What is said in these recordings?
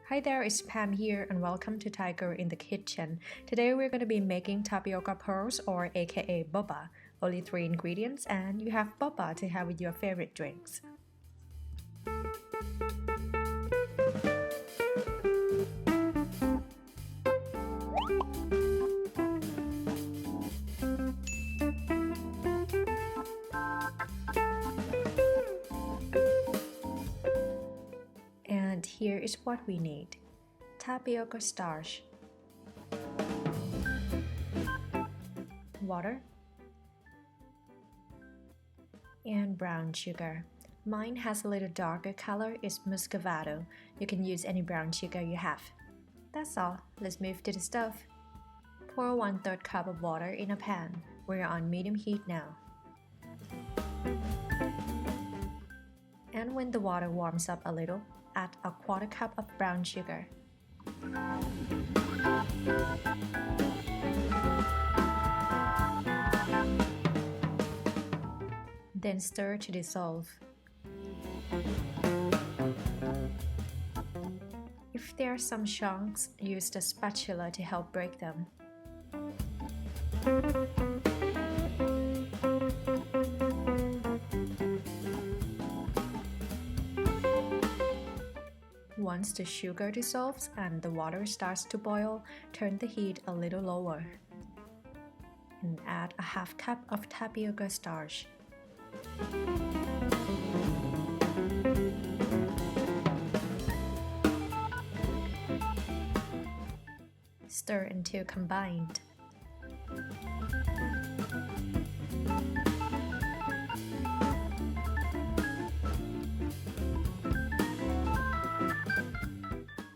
Hi there, it's Pam here and welcome to Tiger in the Kitchen. Today we're going to be making tapioca pearls or aka boba. Only 3 ingredients and you have boba to have with your favorite drinks. And here is what we need. Tapioca starch, water, and brown sugar. Mine has a little darker color, it's muscovado. You can use any brown sugar you have. That's all, let's move to the stove. Pour 1/3 cup of water in a pan. We're on medium heat now. And when the water warms up a little, add a 1/4 cup of brown sugar. Then stir to dissolve. If there are some chunks, use the spatula to help break them. Once the sugar dissolves and the water starts to boil, turn the heat a little lower and add a 1/2 cup of tapioca starch. Stir until combined.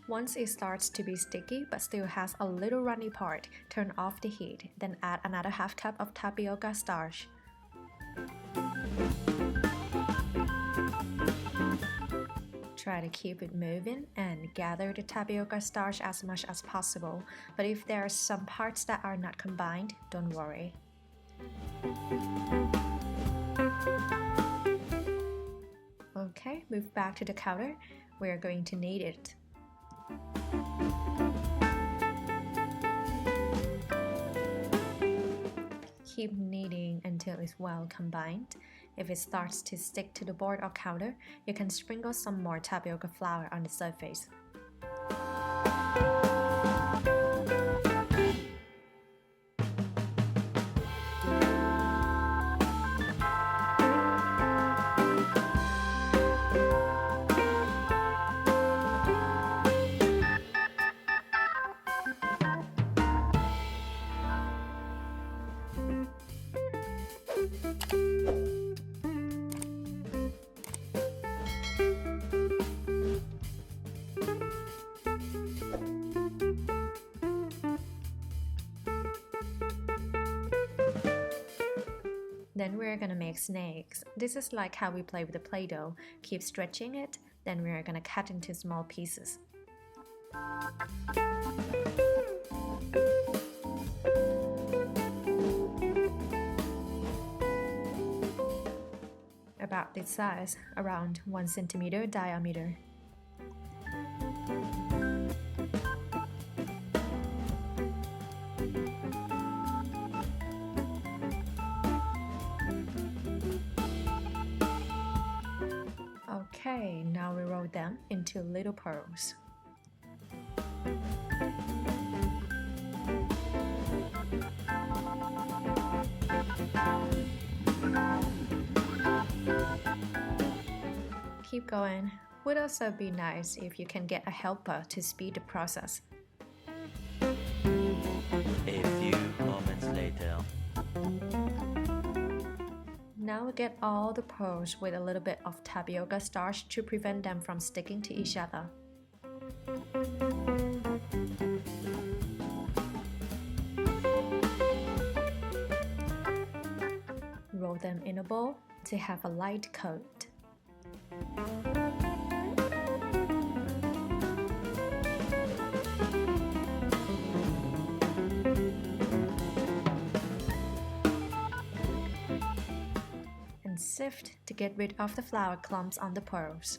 Once it starts to be sticky but still has a little runny part, turn off the heat, then add another 1/2 cup of tapioca starch. Try to keep it moving and gather the tapioca starch as much as possible, but if there are some parts that are not combined, don't worry. Okay, move back to the counter. We are going to knead it. Keep kneading until it's well combined. If it starts to stick to the board or counter, you can sprinkle some more tapioca flour on the surface. Then we're gonna make snakes. This is like how we play with the Play-Doh. Keep stretching it, then we're gonna cut into small pieces. About this size, around 1 centimeter diameter. Okay, now we roll them into little pearls. Keep going. Would also be nice if you can get a helper to speed the process. A few moments later. Now we get all the pearls with a little bit of tapioca starch to prevent them from sticking to each other. Roll them in a bowl to have a light coat. And sift to get rid of the flour clumps on the pearls.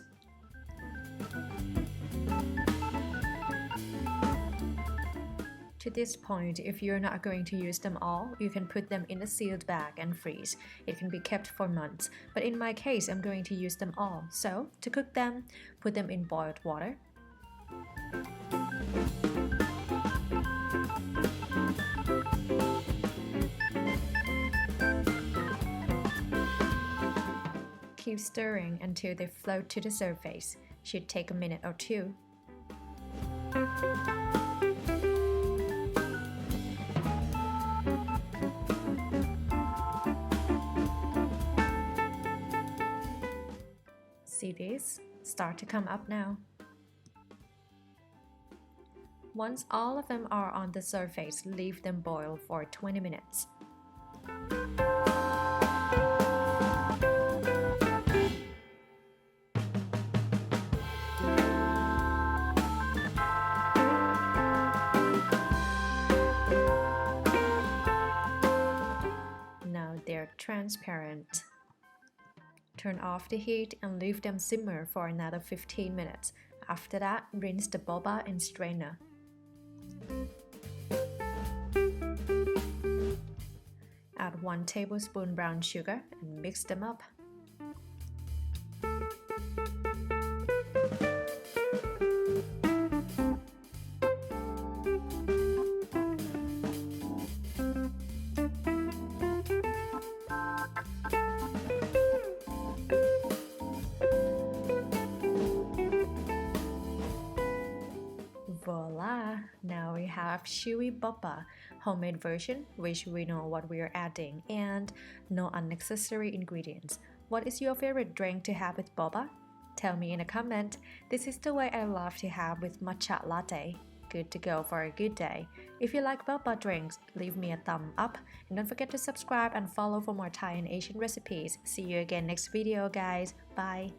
To this point, if you're not going to use them all, you can put them in a sealed bag and freeze. It can be kept for months, but in my case, I'm going to use them all. So, to cook them, put them in boiled water. Keep stirring until they float to the surface. Should take a minute or two. See these? Start to come up now. Once all of them are on the surface, leave them boil for 20 minutes. Now they're transparent. Turn off the heat and leave them simmer for another 15 minutes. After that, rinse the boba in strainer. Add 1 tablespoon brown sugar and mix them up. Voila! Now we have chewy boba, homemade version, which we know what we are adding, and no unnecessary ingredients. What is your favorite drink to have with boba? Tell me in a comment. This is the way I love to have with matcha latte. Good to go for a good day. If you like boba drinks, leave me a thumb up and don't forget to subscribe and follow for more Thai and Asian recipes. See you again next video, guys. Bye!